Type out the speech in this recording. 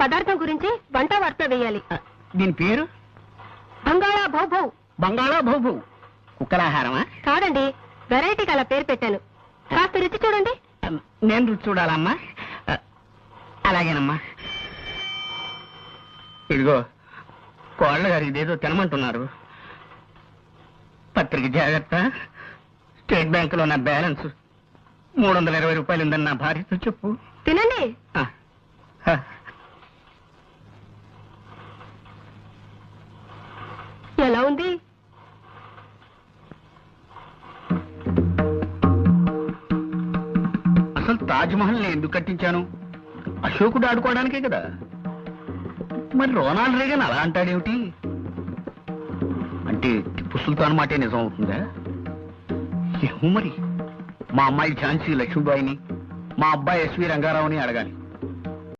పదార్థం గురించి వంట వార్త వేయాలి. దీని పేరు బంగాళా భౌభౌ. బంగాళా భౌభౌ. కుక్కలాహారమా? కాదండి, వెరైటీకి అలా పేరు పెట్టాను. కాస్త రుచి చూడండి. నేను రుచి చూడాలమ్మా? అలాగేనమ్మా. ఇదిగో కోళ్ళ గారు ఇదేదో తినమంటున్నారు. పత్రిక జాగ్రత్త. స్టేట్ బ్యాంకులో నా బ్యాలెన్స్ 320 రూపాయలు ఉందని నా భార్యతో చెప్పు. తినండి. ఎలా ఉంది? అసలు తాజ్మహల్ ని ఎందుకు కట్టించాను? అశోకుడు ఆడుకోవడానికే కదా. మరి రోనాల్డ్ రేగన్ అలా అంటాడేమిటి? అంటే టిప్పు సుల్తాన్ మాటే నిజం అవుతుందా? ఏమో మరి. మా అమ్మాయి ఝాన్సీ లక్ష్మీబాయిని, మా అబ్బాయి ఎస్వి రంగారావుని అడగాలి.